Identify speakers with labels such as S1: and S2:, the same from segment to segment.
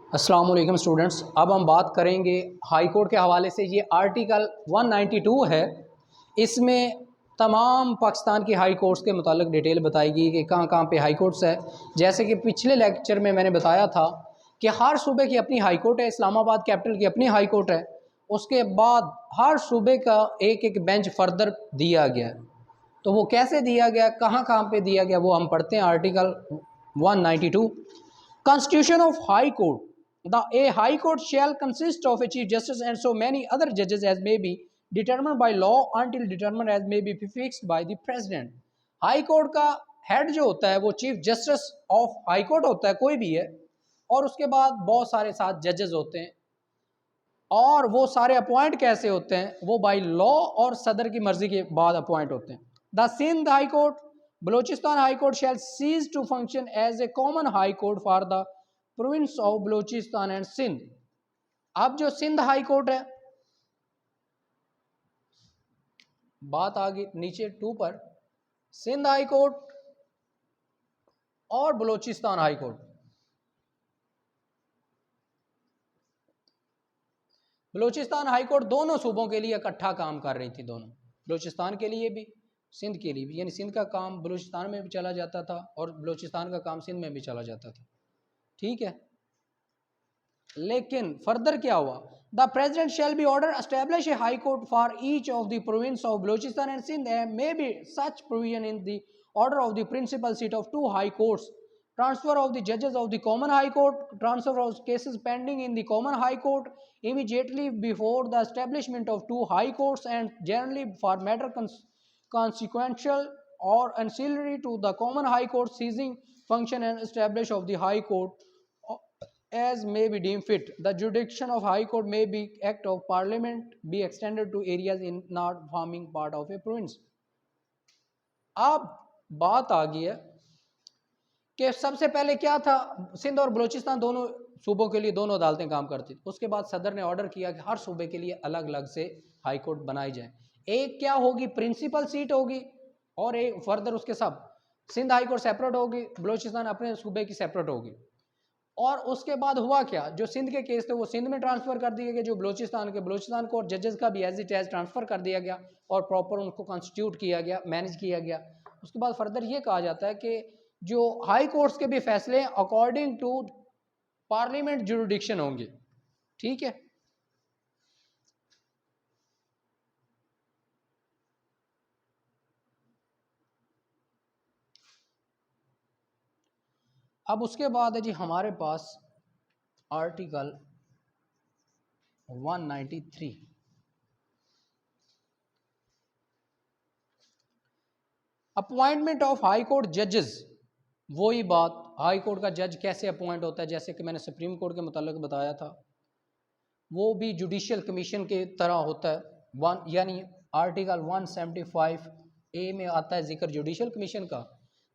S1: अस्सलाम वालेकुम स्टूडेंट्स। अब हम बात करेंगे हाई कोर्ट के हवाले से। ये आर्टिकल 192 है। इसमें तमाम पाकिस्तान की हाई कोर्ट्स के मुतालिक डिटेल बताएगी कि कहाँ कहाँ पे हाई कोर्ट्स है। जैसे कि पिछले लेक्चर में मैंने बताया था कि हर सूबे की अपनी हाई कोर्ट है। इस्लामाबाद कैपिटल की अपनी हाई कोर्ट है। उसके बाद हर सूबे का एक एक बेंच फर्दर दिया गया। तो वो कैसे दिया गया, कहाँ कहाँ पे दिया गया, वो हम पढ़ते हैं। Article 192 Constitution of High Court. A High Court shall consist of a Chief Justice and so many other judges as may be determined by law until determined as may be fixed by the President. High Court का head जो होता है वो chief justice of high court होता है, कोई भी है, और उसके बाद बहुत सारे साथ जजेस होते हैं। और वो सारे अपॉइंट कैसे होते हैं, वो बाई लॉ और सदर की मर्जी के बाद अपॉइंट होते हैं। The Sindh high court, Balochistan high court shall cease to function as a common high court for the province of Balochistan and Sindh. अब जो सिंध हाई कोर्ट है, बात आ गई नीचे 2 पर, सिंध हाई कोर्ट और Balochistan high court. Balochistan high court दोनों सूबों के लिए इकट्ठा काम कर रही थी, दोनों, बलोचिस्तान के लिए भी, सिंध के लिए भी। यानी सिंध का काम बलूचिस्तान में भी चला जाता था और बलूचिस्तान का काम सिंध में भी चला जाता था। ठीक है, लेकिन फर्दर क्या हुआ? The president shall by order establish a high court for each of the province of Baluchistan and Sindh and may by such provision in the order of the principal seat of 2 high courts, transfer of the judges of the common high court, transfer of cases pending in the common high court immediately before the establishment of 2 high courts, and generally for matter consequential or ancillary to the common high court ceasing function and establish of the high court as may be deemed fit. The jurisdiction of high court may be act of parliament be extended to areas in not forming part of a province. अब बात आ गई है कि सबसे पहले क्या था, सिंध और बलूचिस्तान दोनों सूबों के लिए दोनों अदालतें काम करती थी। उसके बाद सदर ने ऑर्डर किया कि हर सूबे के लिए अलग अलग से हाई कोर्ट बनाई जाए। एक क्या होगी, प्रिंसिपल सीट होगी, और एक फर्दर उसके सब, सिंध हाई कोर्ट सेपरेट होगी, बलूचिस्तान अपने सूबे की सेपरेट होगी। और उसके बाद हुआ क्या, जो सिंध के केस थे वो सिंध में ट्रांसफ़र कर दिए गए, जो बलूचिस्तान के बलूचिस्तान को, और जजेस का भी एज इट एज ट्रांसफ़र कर दिया गया और प्रॉपर उनको कॉन्स्टिट्यूट किया गया, मैनेज किया गया। उसके बाद फर्दर ये कहा जाता है कि जो हाई कोर्ट्स के भी फैसले अकॉर्डिंग टू पार्लियामेंट जुरिडिक्शन होंगे। ठीक है, अब उसके बाद है जी हमारे पास article 193। Appointment of high court जजेस। वही बात, हाई कोर्ट का जज कैसे अपॉइंट होता है, जैसे कि मैंने सुप्रीम कोर्ट के मुतालिक बताया था, वो भी जुडिशियल कमीशन के तरह होता है। यानी आर्टिकल 175A में आता है जिक्र जुडिशियल कमीशन का।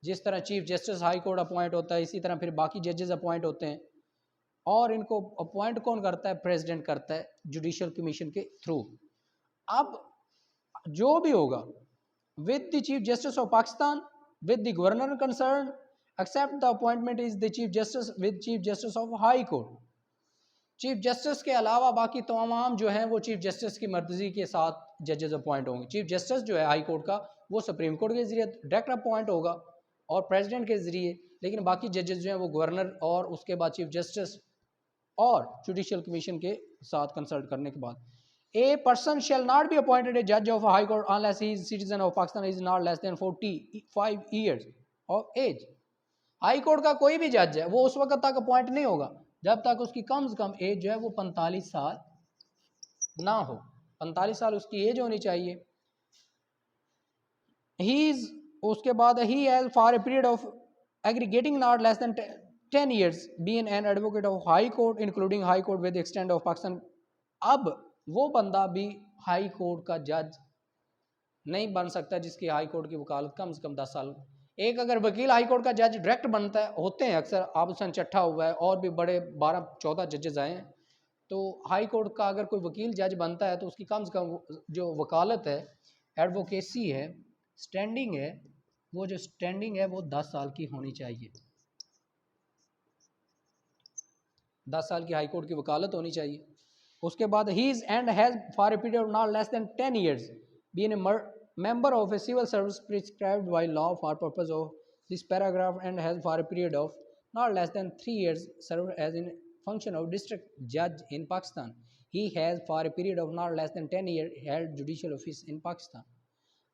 S1: जिस तरह chief justice high court appoint होता है, इसी तरह फिर बाकी जजेस अपॉइंट होते हैं, और इनको अपॉइंट कौन करता है? प्रेसिडेंट करता है जुडिशियल कमीशन के थ्रू। अब जो भी होगा, with the Chief Justice of Pakistan, with the Governor concerned, except the appointment is the Chief Justice with Chief Justice of High Court. Chief justice के अलावा बाकी तमाम जो हैं वो चीफ जस्टिस की मर्जी के साथ जजेस अपॉइंट होंगे। चीफ जस्टिस जो है हाई कोर्ट का, वो सुप्रीम कोर्ट के जरिए डायरेक्ट अपॉइंट होगा और प्रेसिडेंट के जरिए, लेकिन बाकी जजेस जो हैं वो गवर्नर और उसके बाद चीफ जस्टिस और जुडिशियल कमीशन के साथ कंसल्ट करने के बाद। A person shall not be appointed a judge of a high court unless he is citizen of Pakistan, is not less than 45 years of age. High court का कोई भी जज है वो उस वक्त तक अपॉइंट नहीं होगा जब तक उसकी कम से कम एज जो है वो 45 साल ना हो। 45 साल उसकी एज होनी चाहिए। ही इज, उसके बाद he has for a period of aggregating not less than 10 years been an advocate of high court including high court with extend of Pakistan. अब वो बंदा भी हाई कोर्ट का जज नहीं बन सकता जिसकी हाई कोर्ट की वकालत कम से कम 10 साल। एक अगर वकील हाई कोर्ट का जज डायरेक्ट बनता है, होते हैं अक्सर, आबुसन चट्ठा हुआ है और भी बड़े 12-14 जजेस आए हैं, तो हाई कोर्ट का अगर कोई वकील जज बनता है तो उसकी कम से कम जो वकालत है, एडवोकेसी है, स्टैंडिंग है, वो जो स्टैंडिंग है वो 10 साल की होनी चाहिए। 10 साल की हाई कोर्ट की वकालत होनी चाहिए। उसके बाद he is and has for a period of not less than 10 years been a member of a civil service prescribed by law for purpose of this paragraph and has for a period of not less than 3 years served as in function of district judge in Pakistan. He has for a period of not less than 10 years held judicial office in Pakistan.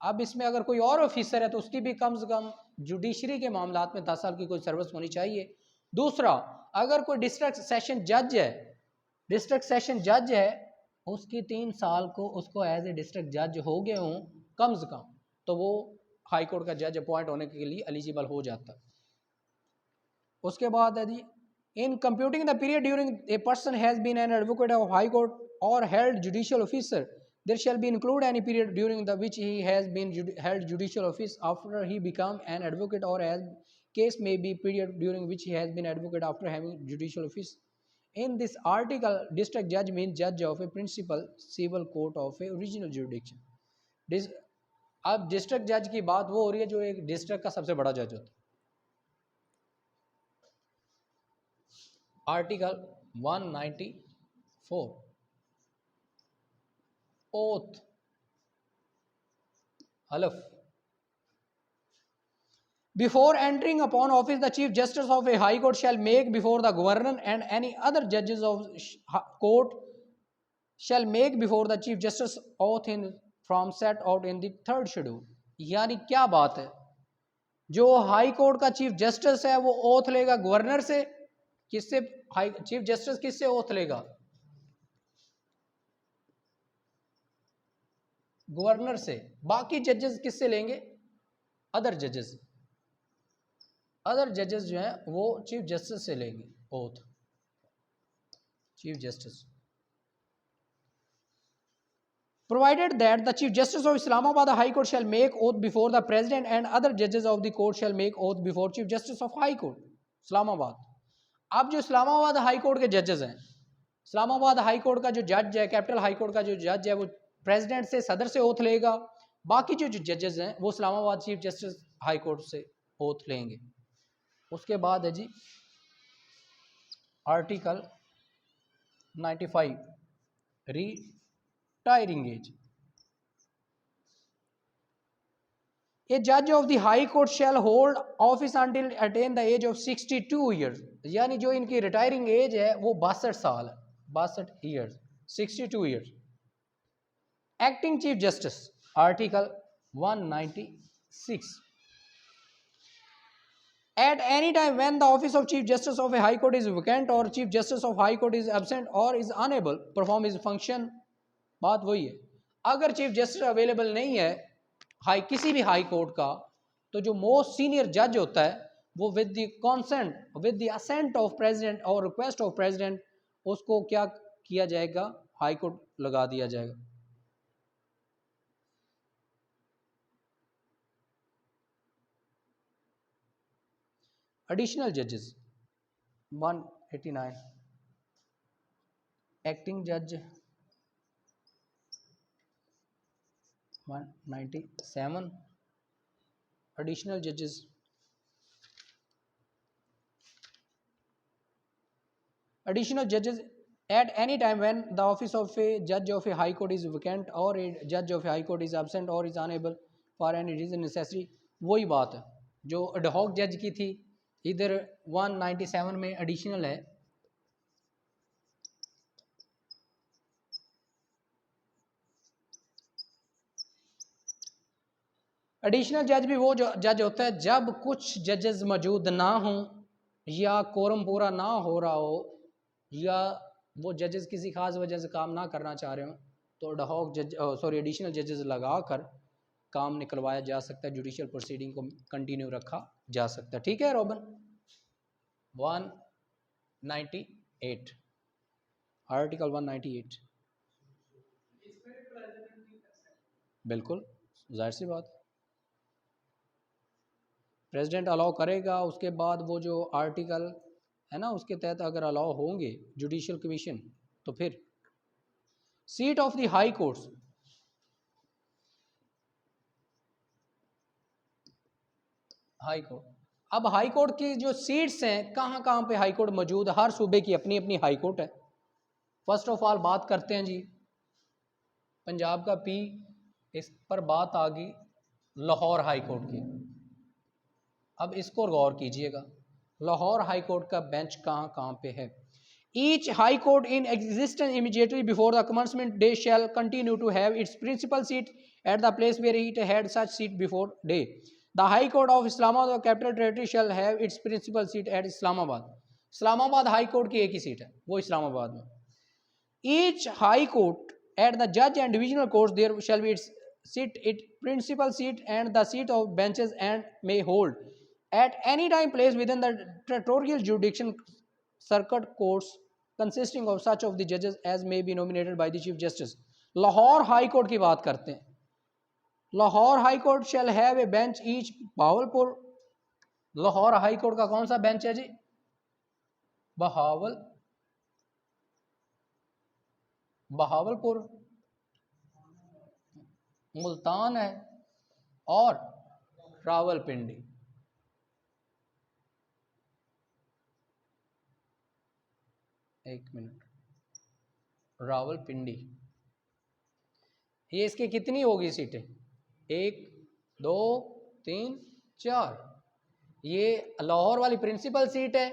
S1: अब इसमें अगर कोई और officer है तो उसकी भी कम से कम जुडिशरी के मामलात में 10 साल की कोई सर्विस होनी चाहिए। दूसरा, अगर कोई डिस्ट्रिक्ट सेशन जज है, डिस्ट्रिक्ट सेशन जज है, उसकी 3 साल को उसको एज ए डिस्ट्रिक्ट जज हो गए हों कम से कम, तो वो हाई कोर्ट का जज अपॉइंट होने के लिए एलिजिबल हो जाता है। उसके बाद है जी, in computing the period during a person has been an advocate of high court और held judicial officer, there shall be include any period during the which he has been held judicial office after he become an advocate, or as case may be period during which he has been advocate after having judicial office. In this article, district judge means judge of a principal civil court of a original jurisdiction. अब district जज की बात वो हो रही है जो एक डिस्ट्रिक्ट का सबसे बड़ा जज होता है। आर्टिकल 194 ओथ हलफ। Before entering upon office, the Chief Justice of a High Court shall make before the Governor and any other judges of court shall make before the Chief Justice oath in from set out in the 3rd schedule. यानी क्या बात है, जो high court का chief justice है वो oath लेगा governor से, किससे? हाई चीफ जस्टिस किससे ओथ लेगा? गवर्नर से। बाकी जजेस किससे लेंगे? अदर जजेस। अदर जजेस जो हैं वो चीफ जस्टिस से लेंगे oath. Chief justice provided that the Chief Justice of Islamabad High Court shall make oath before the President and other judges of the court shall make oath before Chief Justice of High Court Islamabad. अब जो Islamabad high court के जजेस हैं, Islamabad high court का जो जज है, capital high court का जो जज है, वो प्रेसिडेंट से, सदर से ओथ लेगा। बाकी जो जजेस हैं वो Islamabad chief justice high court से ओथ लेंगे। उसके बाद है जी article 95 retiring age. A judge of the High Court shall hold office until attain the age of 62 years. यानी जो इनकी रिटायरिंग एज है वो 62 साल है, 62 years, 62 years. Acting Chief Justice, Article 196. At any time when the office of Chief Justice of a High Court is vacant or Chief Justice of High Court is absent or is unable to perform his function, बात वही है, अगर chief justice available नहीं है किसी भी high court का, तो जो मोस्ट सीनियर जज होता है वो with the consent, with the assent of president और रिक्वेस्ट ऑफ प्रेसिडेंट उसको क्या किया जाएगा? हाई कोर्ट लगा दिया जाएगा। एडिशनल जजेस 189, एक्टिंग जज 197, additional judges at any time when the office of a judge of a high court is vacant or a judge of a high court is absent or is unable for any reason necessary। वही बात है जो ad hoc जज की थी, इधर 197 में additional है। एडिशनल जज भी वो जो जज होता है जब कुछ जजेस मौजूद ना हों या कोरम पूरा ना हो रहा हो या वो जजेस किसी खास वजह से काम ना करना चाह रहे हो, तो एडहॉक जज एडिशनल जजेस लगा कर काम निकलवाया जा सकता है, जुडिशियल प्रोसीडिंग को कंटिन्यू रखा जा सकता है। ठीक है रोबन? 198 आर्टिकल 198 बिल्कुल जाहिर सी बात, प्रेसिडेंट अलाउ करेगा। उसके बाद वो जो आर्टिकल है ना उसके तहत अगर अलाउ होंगे जुडिशियल कमीशन, तो फिर seat of the high courts, high court अब हाई कोर्ट की जो सीट्स हैं, कहाँ कहाँ पे हाई कोर्ट मौजूद है, हर सूबे की अपनी अपनी हाई कोर्ट है। फर्स्ट ऑफ ऑल बात करते हैं जी पंजाब का पी, इस पर बात आ गई लाहौर हाई कोर्ट की। अब इसको गौर कीजिएगा, लाहौर हाई कोर्ट का बेंच कहाँ कहाँ पे है। Each high court in existence immediately before the commencement day shall continue to have its principal seat at the place where it had such seat before day. The high court of Islamabad capital territory shall have its principal seat at Islamabad. Islamabad high court की एक ही seat है, वो इस्लामाबाद में। Each high court at the judge and divisional courts there shall be its seat, its principal seat and the seat of benches, and may hold at any time place within the territorial jurisdiction circuit courts consisting of such of the judges as may be nominated by the chief justice। Lahore high court की बात करते हैं। Lahore high court shall have a bench each Bahawalpur. Lahore high court का कौन सा bench है जी? बहावलपुर, मुल्तान है और रावलपिंडी। एक मिनट, रावलपिंडी, ये इसकी कितनी होगी सीटें? 1 2 3 4। ये लाहौर वाली प्रिंसिपल सीट है,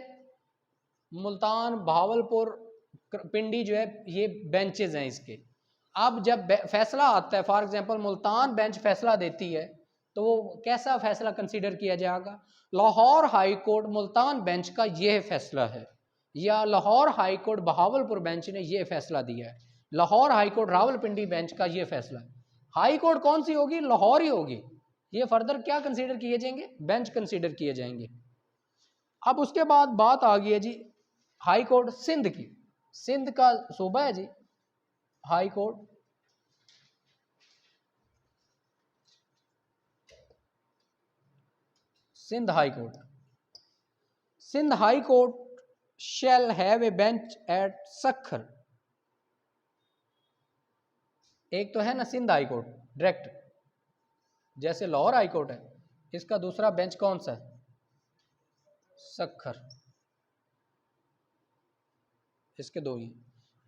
S1: मुल्तान बहावलपुर पिंडी जो है ये बेंचेस हैं इसके। अब जब फैसला आता है, फॉर एग्जांपल मुल्तान बेंच फैसला देती है, तो वो कैसा फैसला कंसीडर किया जाएगा? Lahore high court Multan bench का यह फैसला है, या Lahore high court Bahawalpur bench ने यह फैसला दिया है, Lahore high court Rawalpindi bench का यह फैसला है। हाई कोर्ट कौन सी होगी? लाहौर ही होगी। ये फर्दर क्या कंसीडर किए जाएंगे? बेंच कंसीडर किए जाएंगे। अब उसके बाद बात आ गई है जी हाई कोर्ट सिंध की। सिंध का सूबा है जी high court. Sindh high court, Sindh high court shall have a bench at Sukkur. एक तो है ना सिंध हाई कोर्ट डायरेक्ट, जैसे लाहौर हाई कोर्ट है, इसका दूसरा बेंच कौन सा है? सक्खर। इसके दो ही।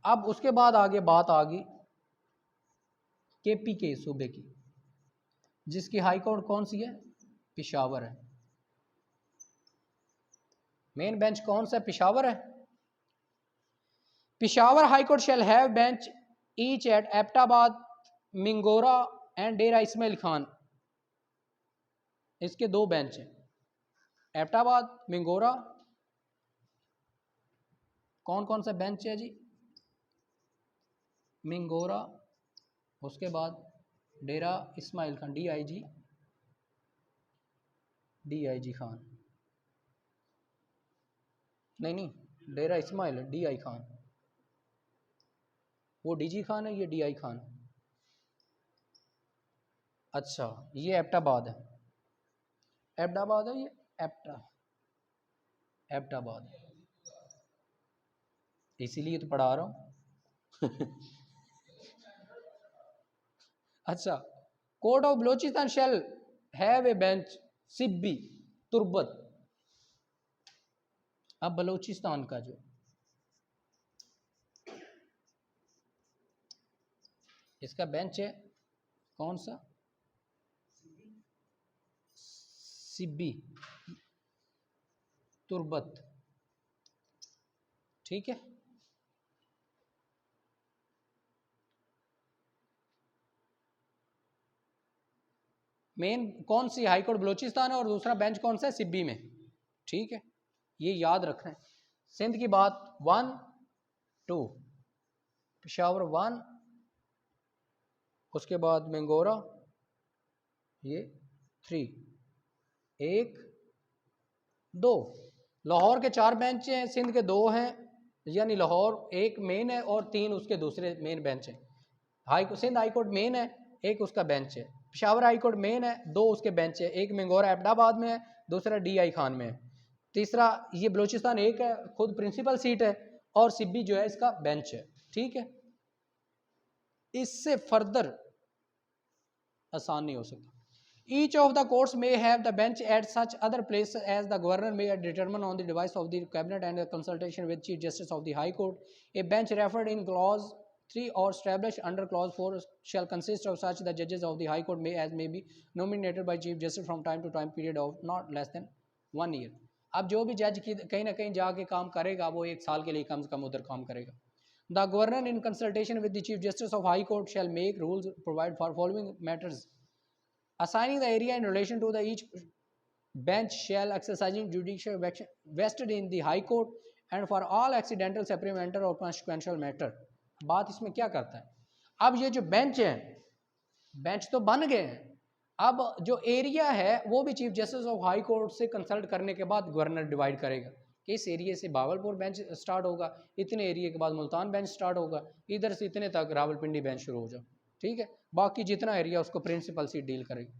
S1: अब उसके बाद आगे बात आ गई केपी के सूबे की, जिसकी हाई कोर्ट कौन सी है? पेशावर है। मेन बेंच कौन सा? पेशावर है। Peshawar high court shall have bench each at Abbottabad, Mingora and Dera Ismail Khan. इसके दो बेंच हैं, एबटाबाद, मिंगोरा। कौन कौन सा बेंच है जी? मिंगोरा, उसके बाद डेरा इस्माइल खान, DIG खान, नहीं डेरा इस्माइल DI खान, वो DG खान है, ये DI खान। अच्छा, ये एबटाबाद है, एबटाबाद है ये, एबटाबाद, इसीलिए तो पढ़ा रहा हूँ। अच्छा, court of Balochistan shall have a bench Sibi, Turbat. अब बलोचिस्तान का जो इसका बेंच है कौन सा? सिब्बी, तुर्बत, ठीक है। मेन कौन सी हाई कोर्ट बलोचिस्तान है और दूसरा बेंच कौन सा है? सिब्बी में, ठीक है, ये याद रखना है। सिंध की बात 1 2, पेशावर 1, उसके बाद मिंगोरा ये 3, 1 2। लाहौर के 4 बेंच हैं, सिंध के 2 हैं, यानी लाहौर एक मेन है और 3 उसके दूसरे मेन बेंच हैं। सिंध हाई कोर्ट मेन है, एक उसका बेंच है। पेशावर हाई कोर्ट मेन है, 2 उसके बेंच है, एक मिंगोरा एबटाबाद में है, दूसरा DI खान में है, तीसरा ये बलूचिस्तान एक है, खुद प्रिंसिपल सीट है, और सिब्बी जो है इसका बेंच है, ठीक है। इससे फर्दर आसान नहीं हो सकता। Each of the courts may have the bench at such other places as the governor may determine on the device of the cabinet and a consultation with Chief Justice of the High Court. A bench referred in clause 3 or established under clause 4 shall consist of such the judges of the High Court may be nominated by Chief Justice from time to time period of not less than 1 year. अब जो भी जज की कहीं ना कहीं जाके काम करेगा वो 1 साल के लिए कम से कम उधर काम करेगा. The governor in consultation with the Chief Justice of High Court shall make rules provide for following matters. Assigning the area in relation to the each bench shall exercising judicial vested in the High Court and for all accidental, supplemental or consequential matter. बात इसमें क्या करता है, अब ये जो bench है, bench तो बन गए हैं, अब जो एरिया है वो भी chief justice of high court से कंसल्ट करने के बाद गवर्नर डिवाइड करेगा कि इस एरिया से भावलपुर बेंच स्टार्ट होगा, इतने एरिया के बाद मुल्तान बेंच स्टार्ट होगा, इधर से इतने तक रावलपिंडी बेंच शुरू हो जाए. ठीक है, बाकी जितना एरिया उसको प्रिंसिपल सीट डील करेगी.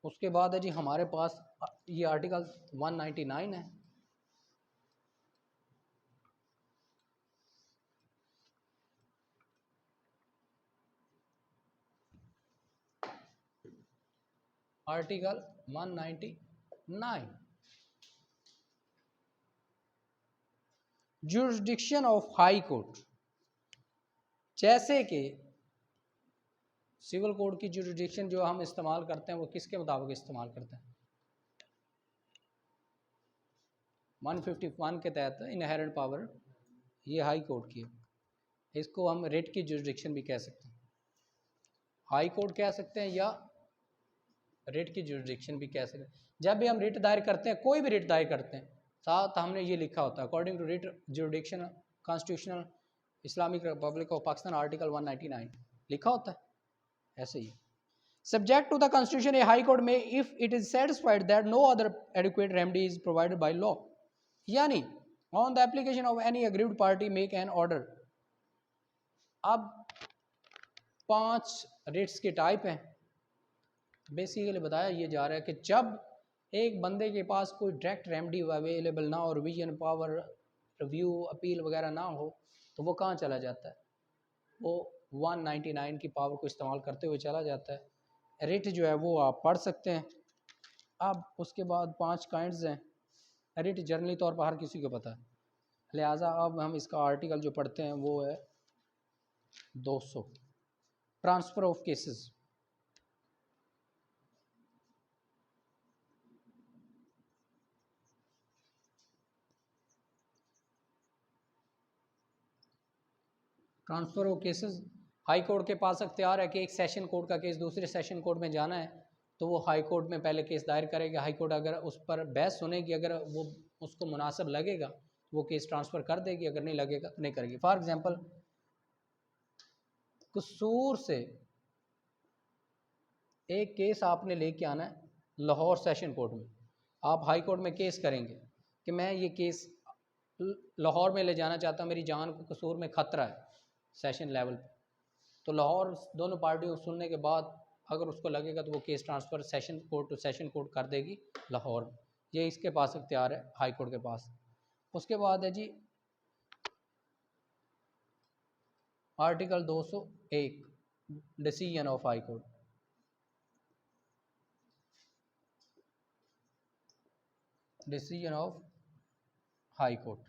S1: उसके बाद है जी हमारे पास ये आर्टिकल 199 है. Article 199 jurisdiction of high court. जैसे कि सिविल कोड की जुरिस्डिक्शन जो हम इस्तेमाल करते हैं वो किसके मुताबिक इस्तेमाल करते हैं, 151 के तहत इनहेरेंट पावर ये हाई कोर्ट की है. इसको हम रिट की जुरिस्डिक्शन भी कह सकते हैं, हाई कोर्ट कह सकते हैं या रिट की जुरिस्डिक्शन भी कह सकते हैं. जब भी हम रिट दायर करते हैं, कोई भी रिट दायर करते हैं, साथ हमने ये लिखा होता है according to writ jurisdiction constitutional Islamic republic of Pakistan article 199 लिखा होता है. ऐसे ही subject to the constitution a high court में if it is satisfied that no other adequate remedy is provided by law, यानी on the application of any aggrieved party make an order. अब 5 Ritz के type हैं. Basically बताया ये जा रहा है कि जब एक बंदे के पास कोई डायरेक्ट रेमेडी अवेलेबल ना हो, रिवीजन पावर, रिव्यू, अपील वगैरह ना हो, तो वो कहाँ चला जाता है, वो 199 की पावर को इस्तेमाल करते हुए चला जाता है. रिट जो है वो आप पढ़ सकते हैं. अब उसके बाद 5 काइंड्स हैं. रिट जनरली तौर पर हर किसी को पता है, लिहाजा अब हम इसका आर्टिकल जो पढ़ते हैं वो है 200 transfer of cases. Transfer of cases high court के पास अख्तियार है कि एक सेशन कोर्ट का केस दूसरे सेशन कोर्ट में जाना है तो वो हाई कोर्ट में पहले केस दायर करेगा. हाई कोर्ट अगर उस पर बहस सुनेगी, अगर वो उसको मुनासिब लगेगा वो केस ट्रांसफ़र कर देगी, अगर नहीं लगेगा तो नहीं करेगी. फॉर एग्जांपल कसूर से एक केस आपने लेके आना है लाहौर सेशन कोर्ट में. आप हाई कोर्ट में केस करेंगे कि मैं ये केस लाहौर में ले जाना चाहता हूँ, मेरी जान को कसूर में ख़तरा है सेशन लेवल पे. तो लाहौर दोनों पार्टियों को सुनने के बाद अगर उसको लगेगा तो वो case transfer session court to session court कर देगी लाहौर. ये इसके पास इख्तियार है हाई कोर्ट के पास. उसके बाद है जी article 201 decision of high court. Decision of high court,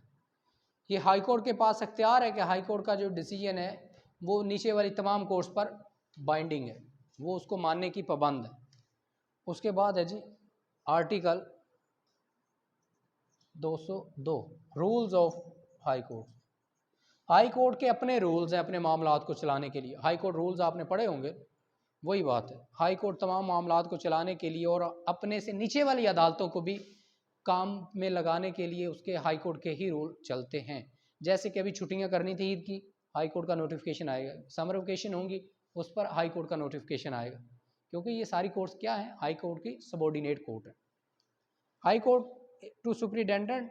S1: ये हाई कोर्ट के पास अख्तियार है कि हाई कोर्ट का जो डिसीजन है वो नीचे वाली तमाम कोर्ट्स पर बाइंडिंग है, वो उसको मानने की पाबंद है. उसके बाद है जी article 202 rules of high court. High court के अपने रूल्स हैं अपने मामलात को चलाने के लिए. हाई कोर्ट रूल्स आपने पढ़े होंगे, वही बात है. हाई कोर्ट तमाम मामलात को चलाने के लिए और अपने से नीचे वाली अदालतों को भी काम में लगाने के लिए उसके हाई कोर्ट के ही रूल चलते हैं. जैसे कि अभी छुट्टियां करनी थी ईद की, हाई कोर्ट का नोटिफिकेशन आएगा. समर वेकेशन होंगी, उस पर हाई कोर्ट का नोटिफिकेशन आएगा, क्योंकि ये सारी कोर्ट्स क्या हैं, हाई कोर्ट की सबॉर्डिनेट कोर्ट है. High court to superintendent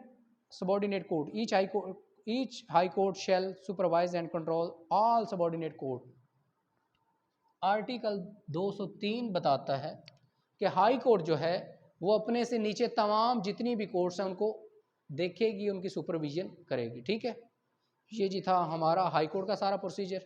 S1: subordinate court, each high court shall supervise and control all subordinate court. Article 203 बताता है कि हाई कोर्ट जो है वो अपने से नीचे तमाम जितनी भी कोर्ट्स हैं उनको देखेगी, उनकी सुपरविजन करेगी। ठीक है, ये जी था हमारा हाई कोर्ट का सारा प्रोसीजर।